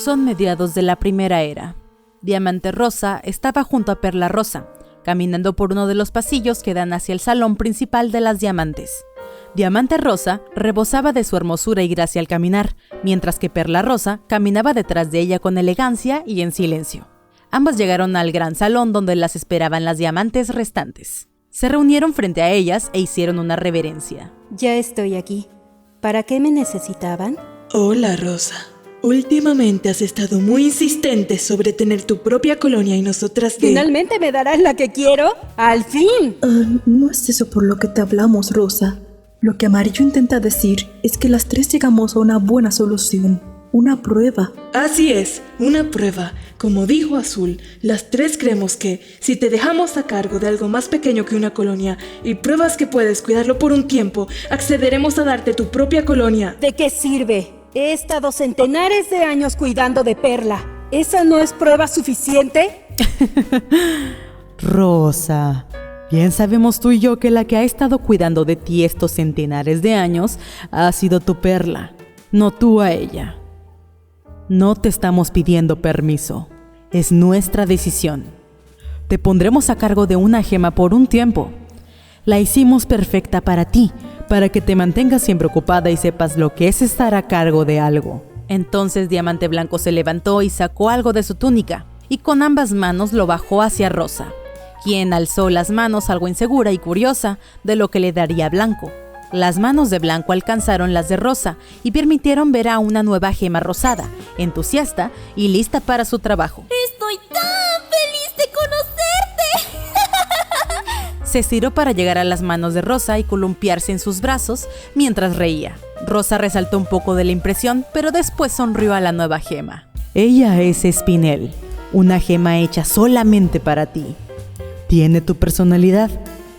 Son mediados de la primera era. Diamante Rosa estaba junto a Perla Rosa, caminando por uno de los pasillos que dan hacia el salón principal de las diamantes. Diamante Rosa rebosaba de su hermosura y gracia al caminar, mientras que Perla Rosa caminaba detrás de ella con elegancia y en silencio. Ambas llegaron al gran salón donde las esperaban las diamantes restantes. Se reunieron frente a ellas e hicieron una reverencia. Ya estoy aquí. ¿Para qué me necesitaban? Hola, Rosa. Últimamente has estado muy insistente sobre tener tu propia colonia y nosotras de... ¿Finalmente me darás la que quiero? ¡Al fin! No es eso por lo que te hablamos, Rosa. Lo que Amarillo intenta decir es que las tres llegamos a una buena solución. Una prueba. Así es, una prueba. Como dijo Azul, las tres creemos que, si te dejamos a cargo de algo más pequeño que una colonia y pruebas que puedes cuidarlo por un tiempo, accederemos a darte tu propia colonia. ¿De qué sirve? He estado centenares de años cuidando de Perla. ¿Esa no es prueba suficiente? Rosa, bien sabemos tú y yo que la que ha estado cuidando de ti estos centenares de años ha sido tu Perla, no tú a ella. No te estamos pidiendo permiso, es nuestra decisión. Te pondremos a cargo de una gema por un tiempo. La hicimos perfecta para ti, para que te mantengas siempre ocupada y sepas lo que es estar a cargo de algo. Entonces Diamante Blanco se levantó y sacó algo de su túnica, y con ambas manos lo bajó hacia Rosa, quien alzó las manos algo insegura y curiosa de lo que le daría Blanco. Las manos de Blanco alcanzaron las de Rosa y permitieron ver a una nueva gema rosada, entusiasta y lista para su trabajo. ¡Estoy tan feliz de conocerte! Se estiró para llegar a las manos de Rosa y columpiarse en sus brazos mientras reía. Rosa resaltó un poco de la impresión, pero después sonrió a la nueva gema. Ella es Espinel, una gema hecha solamente para ti. Tiene tu personalidad,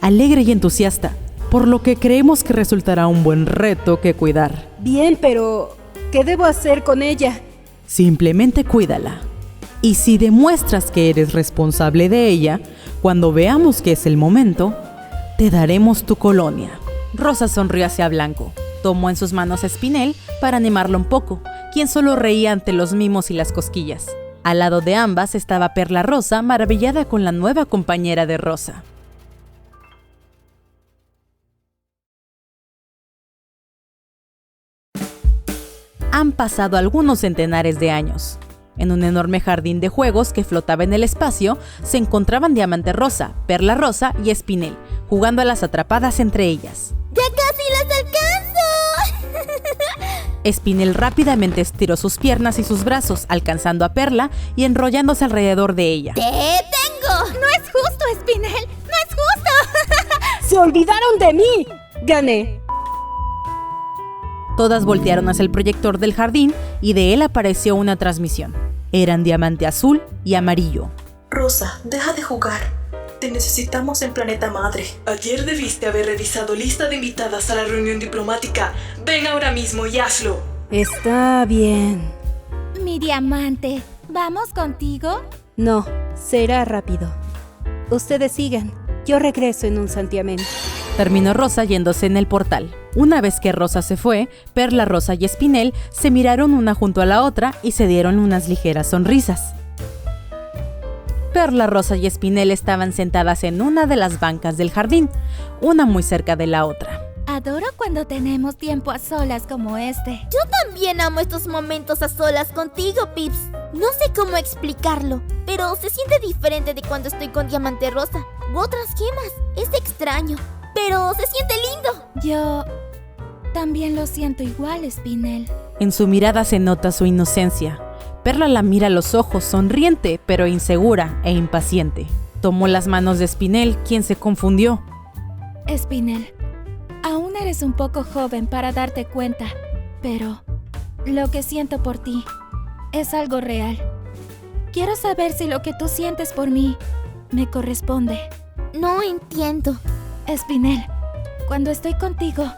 alegre y entusiasta, por lo que creemos que resultará un buen reto que cuidar. Bien, pero ¿qué debo hacer con ella? Simplemente cuídala. Y si demuestras que eres responsable de ella, cuando veamos que es el momento, te daremos tu colonia. Rosa sonrió hacia Blanco. Tomó en sus manos a Espinel para animarlo un poco, quien solo reía ante los mimos y las cosquillas. Al lado de ambas estaba Perla Rosa, maravillada con la nueva compañera de Rosa. Han pasado algunos centenares de años. En un enorme jardín de juegos que flotaba en el espacio, se encontraban Diamante Rosa, Perla Rosa y Espinel, jugando a las atrapadas entre ellas. ¡Ya casi las alcanzo! Espinel rápidamente estiró sus piernas y sus brazos, alcanzando a Perla y enrollándose alrededor de ella. ¡Te tengo! ¡No es justo, Espinel! ¡No es justo! ¡Se olvidaron de mí! ¡Gané! Todas voltearon hacia el proyector del jardín y de él apareció una transmisión. Eran Diamante Azul y Amarillo. Rosa, deja de jugar. Te necesitamos en Planeta Madre. Ayer debiste haber revisado lista de invitadas a la reunión diplomática. Ven ahora mismo y hazlo. Está bien. Mi diamante, ¿vamos contigo? No, será rápido. Ustedes sigan. Yo regreso en un santiamén. Terminó Rosa yéndose en el portal. Una vez que Rosa se fue, Perla Rosa y Espinel se miraron una junto a la otra y se dieron unas ligeras sonrisas. Perla Rosa y Espinel estaban sentadas en una de las bancas del jardín, una muy cerca de la otra. Adoro cuando tenemos tiempo a solas como este. Yo también amo estos momentos a solas contigo, Pips. No sé cómo explicarlo, pero se siente diferente de cuando estoy con Diamante Rosa u otras gemas. Es extraño, pero se siente lindo. Yo también lo siento igual, Espinel. En su mirada se nota su inocencia. Perla la mira a los ojos, sonriente, pero insegura e impaciente. Tomó las manos de Espinel, quien se confundió. Espinel, aún eres un poco joven para darte cuenta, pero lo que siento por ti es algo real. Quiero saber si lo que tú sientes por mí me corresponde. No entiendo. Espinel, cuando estoy contigo,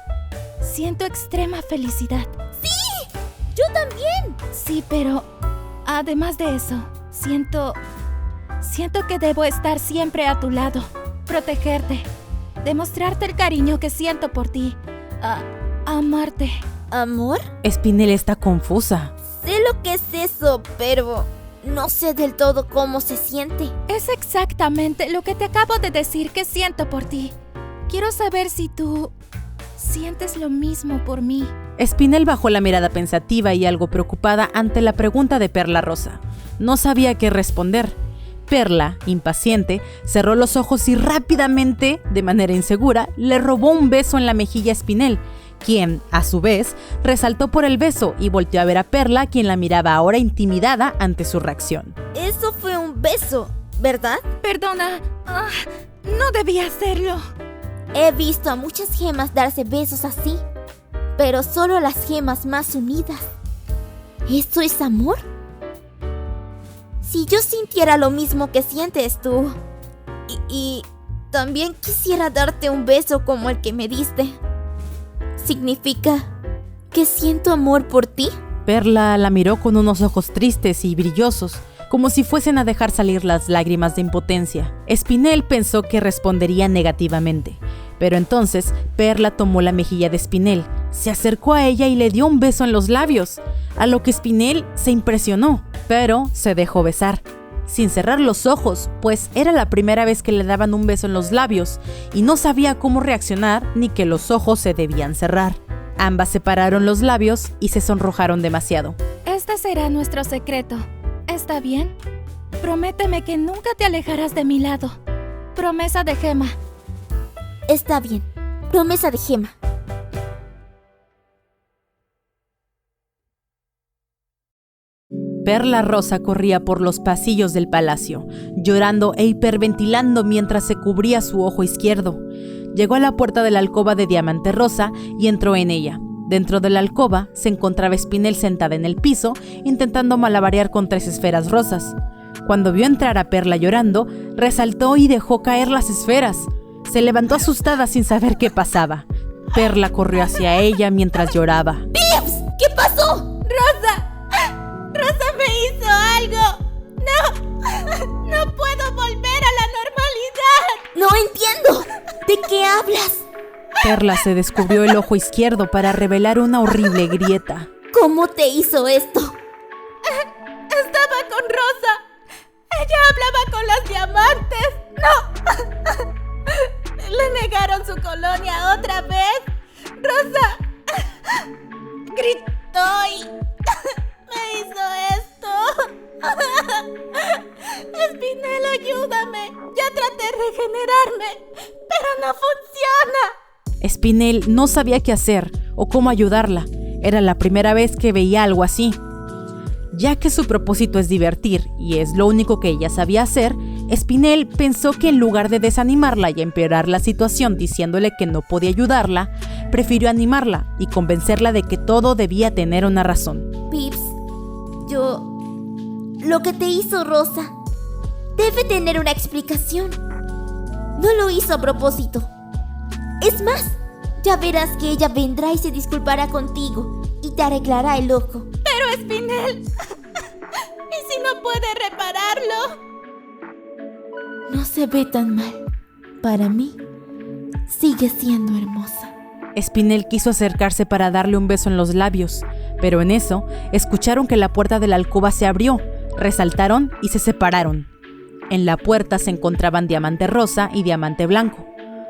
siento extrema felicidad. ¡Sí! ¡Yo también! Sí, pero además de eso, siento que debo estar siempre a tu lado, protegerte, demostrarte el cariño que siento por ti, amarte. ¿Amor? Espinel está confusa. Sé lo que es eso, pero no sé del todo cómo se siente. Es exactamente lo que te acabo de decir que siento por ti. Quiero saber si tú sientes lo mismo por mí. Spinel bajó la mirada pensativa y algo preocupada ante la pregunta de Perla Rosa. No sabía qué responder. Perla, impaciente, cerró los ojos y rápidamente, de manera insegura, le robó un beso en la mejilla a Spinel, quien, a su vez, resaltó por el beso y volteó a ver a Perla, quien la miraba ahora intimidada ante su reacción. Eso fue un beso, ¿verdad? Perdona, no debía hacerlo. He visto a muchas gemas darse besos así, pero solo las gemas más unidas. ¿Eso es amor? Si yo sintiera lo mismo que sientes tú, y también quisiera darte un beso como el que me diste, ¿significa que siento amor por ti? Perla la miró con unos ojos tristes y brillosos, como si fuesen a dejar salir las lágrimas de impotencia. Spinel pensó que respondería negativamente, pero entonces Perla tomó la mejilla de Spinel, se acercó a ella y le dio un beso en los labios, a lo que Spinel se impresionó, pero se dejó besar, sin cerrar los ojos, pues era la primera vez que le daban un beso en los labios y no sabía cómo reaccionar ni que los ojos se debían cerrar. Ambas separaron los labios y se sonrojaron demasiado. Este será nuestro secreto. ¿Está bien? Prométeme que nunca te alejarás de mi lado. Promesa de gema. Está bien, promesa de gema. Perla Rosa corría por los pasillos del palacio, llorando e hiperventilando mientras se cubría su ojo izquierdo. Llegó a la puerta de la alcoba de Diamante Rosa y entró en ella. Dentro de la alcoba se encontraba Spinel sentada en el piso, intentando malabarear con 3 esferas rosas. Cuando vio entrar a Perla llorando, resaltó y dejó caer las esferas. Se levantó asustada sin saber qué pasaba. Perla corrió hacia ella mientras lloraba. ¡Pips! ¿Qué pasó? ¡Rosa me hizo algo! ¡No puedo volver a la normalidad! No entiendo. ¿De qué hablas? Perla se descubrió el ojo izquierdo para revelar una horrible grieta. ¿Cómo te hizo esto? Estaba con Rosa. Ella hablaba con las diamantes. ¡No! Le negaron su colonia otra vez. Rosa gritó y me hizo esto. Spinel, ayúdame. Ya traté de regenerarme, pero no funciona. Spinel no sabía qué hacer o cómo ayudarla. Era la primera vez que veía algo así. Ya que su propósito es divertir y es lo único que ella sabía hacer, Spinel pensó que en lugar de desanimarla y empeorar la situación diciéndole que no podía ayudarla, prefirió animarla y convencerla de que todo debía tener una razón. Pips, lo que te hizo Rosa debe tener una explicación. No lo hizo a propósito. Es más, ya verás que ella vendrá y se disculpará contigo y te arreglará el ojo. Pero Spinel, ¿y si no puede repararlo? No se ve tan mal. Para mí, sigue siendo hermosa. Spinel quiso acercarse para darle un beso en los labios, pero en eso escucharon que la puerta de la alcoba se abrió, resaltaron y se separaron. En la puerta se encontraban Diamante Rosa y Diamante Blanco.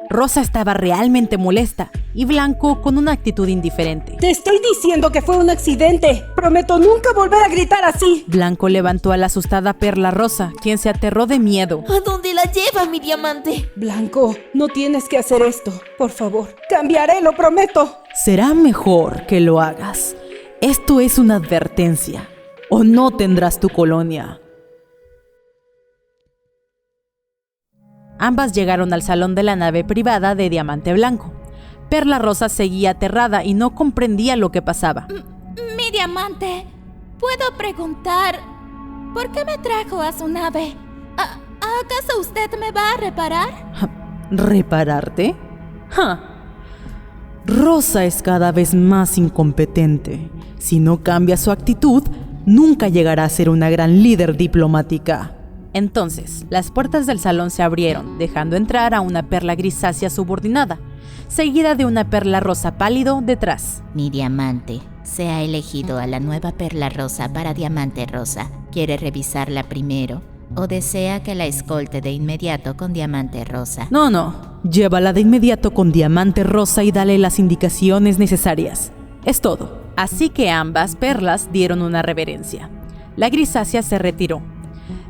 Rosa estaba realmente molesta y Blanco con una actitud indiferente. Te estoy diciendo que fue un accidente. Prometo nunca volver a gritar así. Blanco levantó a la asustada Perla Rosa, quien se aterró de miedo. ¿A dónde la lleva mi diamante? Blanco, no tienes que hacer esto. Por favor, cambiaré, lo prometo. Será mejor que lo hagas. Esto es una advertencia, o no tendrás tu colonia. Ambas llegaron al salón de la nave privada de Diamante Blanco. Perla Rosa seguía aterrada y no comprendía lo que pasaba. Mi diamante, ¿puedo preguntar por qué me trajo a su nave? ¿Acaso usted me va a reparar? ¿Repararte? Rosa es cada vez más incompetente. Si no cambia su actitud, nunca llegará a ser una gran líder diplomática. Entonces, las puertas del salón se abrieron, dejando entrar a una perla grisácea subordinada, seguida de una perla rosa pálido detrás. Mi diamante, Se ha elegido a la nueva perla rosa para Diamante Rosa. ¿Quiere revisarla primero o desea que la escolte de inmediato con Diamante Rosa? No. Llévala de inmediato con Diamante Rosa y dale las indicaciones necesarias. Es todo. Así que ambas perlas dieron una reverencia. La grisácea se retiró.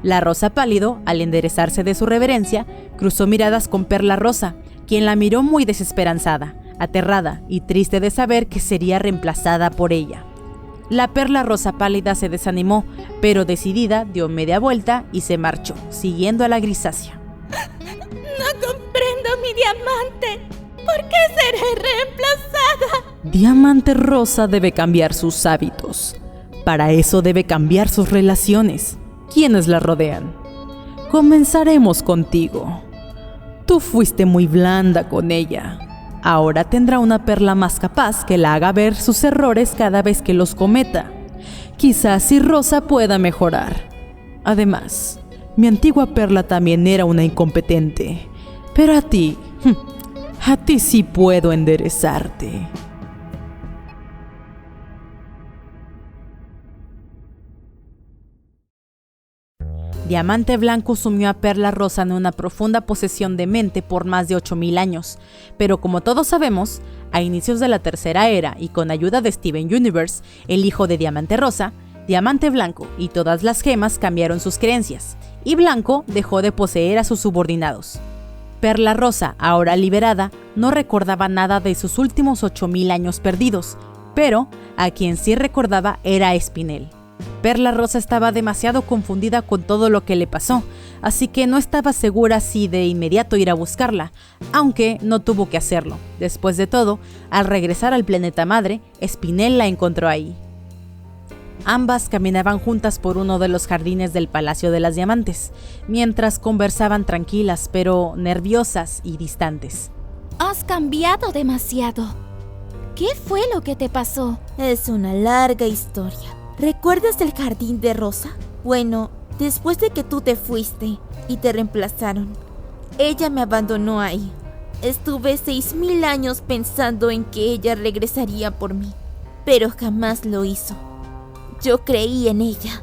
La rosa pálido, al enderezarse de su reverencia, cruzó miradas con Perla Rosa, quien la miró muy desesperanzada, aterrada y triste de saber que sería reemplazada por ella. La Perla Rosa pálida se desanimó, pero decidida dio media vuelta y se marchó, siguiendo a la grisácea. No comprendo mi diamante. ¿Por qué seré reemplazada? Diamante Rosa debe cambiar sus hábitos. Para eso debe cambiar sus relaciones. ¿Quiénes la rodean? Comenzaremos contigo. Tú fuiste muy blanda con ella. Ahora tendrá una perla más capaz que la haga ver sus errores cada vez que los cometa. Quizás si Rosa pueda mejorar. Además, mi antigua perla también era una incompetente. Pero a ti sí puedo enderezarte. Diamante Blanco sumió a Perla Rosa en una profunda posesión de mente por más de 8000 años, pero como todos sabemos, a inicios de la Tercera Era y con ayuda de Steven Universe, el hijo de Diamante Rosa, Diamante Blanco y todas las gemas cambiaron sus creencias, y Blanco dejó de poseer a sus subordinados. Perla Rosa, ahora liberada, no recordaba nada de sus últimos 8000 años perdidos, pero a quien sí recordaba era a Spinel. Perla Rosa estaba demasiado confundida con todo lo que le pasó, así que no estaba segura si de inmediato ir a buscarla, aunque no tuvo que hacerlo. Después de todo, al regresar al planeta madre, Spinel la encontró ahí. Ambas caminaban juntas por uno de los jardines del Palacio de las Diamantes, mientras conversaban tranquilas, pero nerviosas y distantes. Has cambiado demasiado. ¿Qué fue lo que te pasó? Es una larga historia. ¿Recuerdas el jardín de Rosa? Bueno, después de que tú te fuiste y te reemplazaron, ella me abandonó ahí. Estuve 6000 años pensando en que ella regresaría por mí, pero jamás lo hizo. Yo creí en ella,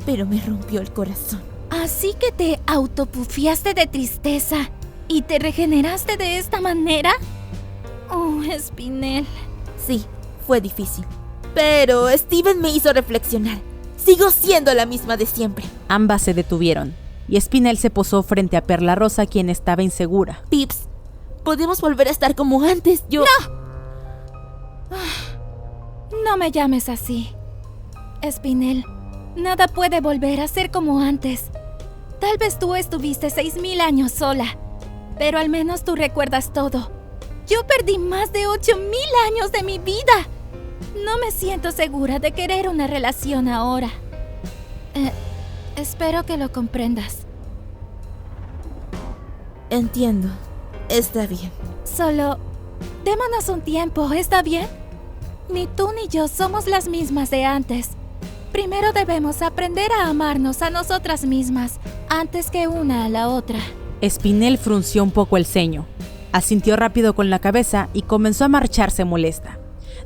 pero me rompió el corazón. ¿Así que te autopufiaste de tristeza y te regeneraste de esta manera? Oh, Spinel. Sí, fue difícil. Pero Steven me hizo reflexionar. Sigo siendo la misma de siempre. Ambas se detuvieron, y Spinel se posó frente a Perla Rosa, quien estaba insegura. Pips, podemos volver a estar como antes. ¡No! No me llames así. Spinel, nada puede volver a ser como antes. Tal vez tú estuviste 6000 años sola, pero al menos tú recuerdas todo. Yo perdí más de 8000 años de mi vida. No me siento segura de querer una relación ahora. Espero que lo comprendas. Entiendo. Está bien. Solo démonos un tiempo, ¿está bien? Ni tú ni yo somos las mismas de antes. Primero debemos aprender a amarnos a nosotras mismas antes que una a la otra. Spinel frunció un poco el ceño, asintió rápido con la cabeza y comenzó a marcharse molesta,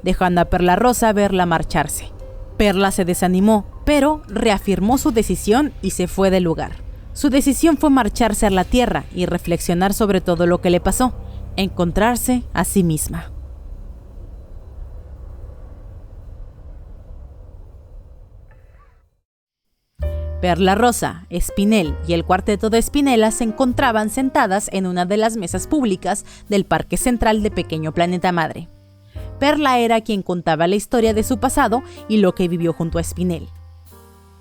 dejando a Perla Rosa verla marcharse. Perla se desanimó, pero reafirmó su decisión y se fue del lugar. Su decisión fue marcharse a la tierra y reflexionar sobre todo lo que le pasó, encontrarse a sí misma. Perla Rosa, Spinel y el cuarteto de Spinella se encontraban sentadas en una de las mesas públicas del Parque Central de Pequeño Planeta Madre. Perla era quien contaba la historia de su pasado y lo que vivió junto a Spinel.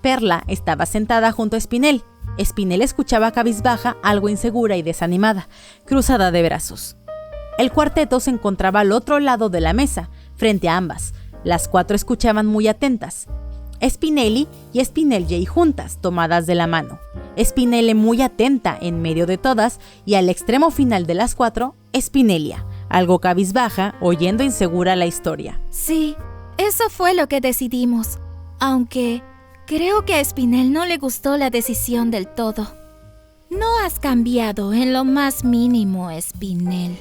Perla estaba sentada junto a Spinel. Spinel escuchaba cabizbaja, algo insegura y desanimada, cruzada de brazos. El cuarteto se encontraba al otro lado de la mesa, frente a ambas. Las cuatro escuchaban muy atentas. Spinelli y Spinelli juntas, tomadas de la mano. Spinelli muy atenta en medio de todas y al extremo final de las cuatro, Spinelia, algo cabizbaja, oyendo insegura la historia. Sí, eso fue lo que decidimos, aunque creo que a Spinel no le gustó la decisión del todo. No has cambiado en lo más mínimo, Spinel.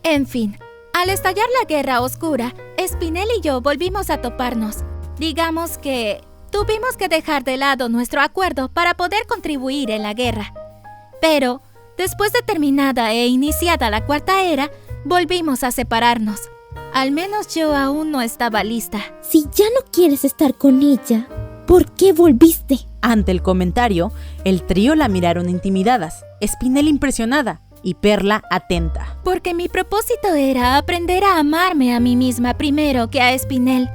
En fin, Al estallar la Guerra Oscura, Spinel y yo volvimos a toparnos. Digamos que tuvimos que dejar de lado nuestro acuerdo para poder contribuir en la guerra. Pero, después de terminada e iniciada la Cuarta Era, volvimos a separarnos. Al menos yo aún no estaba lista. Si ya no quieres estar con ella, ¿por qué volviste? Ante el comentario, el trío la miraron intimidadas, Spinel impresionada y Perla atenta. Porque mi propósito era aprender a amarme a mí misma primero que a Spinel.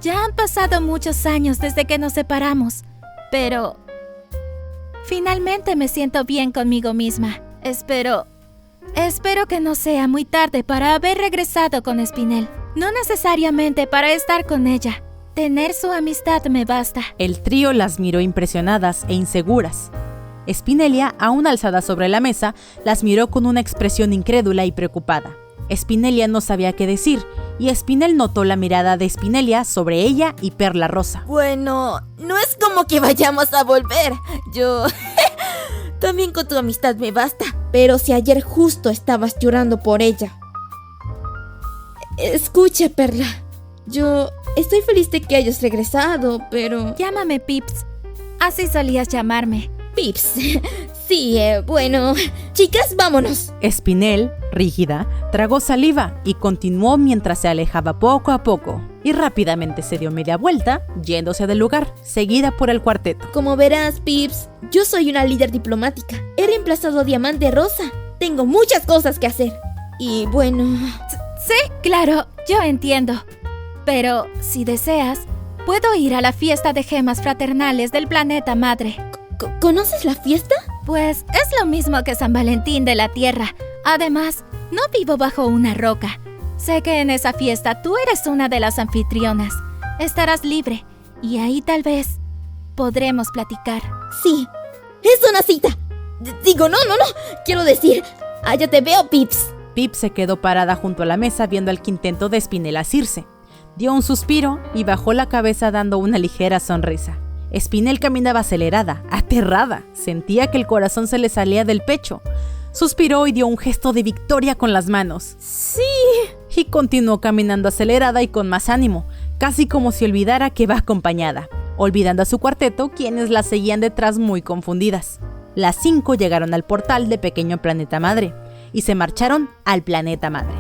Ya han pasado muchos años desde que nos separamos, pero finalmente me siento bien conmigo misma. Espero que no sea muy tarde para haber regresado con Spinel. No necesariamente para estar con ella. Tener su amistad me basta. El trío las miró impresionadas e inseguras. Spinelia, aún alzada sobre la mesa, las miró con una expresión incrédula y preocupada. Spinelia no sabía qué decir, y Spinel notó la mirada de Spinelia sobre ella y Perla Rosa. Bueno, no es como que vayamos a volver. Yo... También con tu amistad me basta. Pero si ayer justo estabas llorando por ella. Escucha, Perla. Yo estoy feliz de que hayas regresado, pero... Llámame Pips. Así solías llamarme. Pips. Sí, bueno. Chicas, vámonos. Spinel, rígida, tragó saliva y continuó mientras se alejaba poco a poco. Y rápidamente se dio media vuelta, yéndose del lugar, seguida por el cuarteto. Como verás, Pips, yo soy una líder diplomática. He reemplazado a Diamante Rosa. Tengo muchas cosas que hacer. Y bueno... Sí, claro, yo entiendo. Pero, si deseas, puedo ir a la fiesta de gemas fraternales del planeta madre. ¿Conoces la fiesta? Pues es lo mismo que San Valentín de la Tierra. Además, no vivo bajo una roca. Sé que en esa fiesta tú eres una de las anfitrionas. Estarás libre y ahí tal vez podremos platicar. Sí, es una cita. Digo, no. Quiero decir, allá te veo, Pips. Pips se quedó parada junto a la mesa viendo el quinteto de Spinel asirse. Dio un suspiro y bajó la cabeza dando una ligera sonrisa. Spinel caminaba acelerada, aterrada. Sentía que el corazón se le salía del pecho. Suspiró y dio un gesto de victoria con las manos. ¡Sí! Y continuó caminando acelerada y con más ánimo, casi como si olvidara que va acompañada, olvidando a su cuarteto, quienes la seguían detrás muy confundidas. Las 5 llegaron al portal de Pequeño Planeta Madre y se marcharon al planeta madre.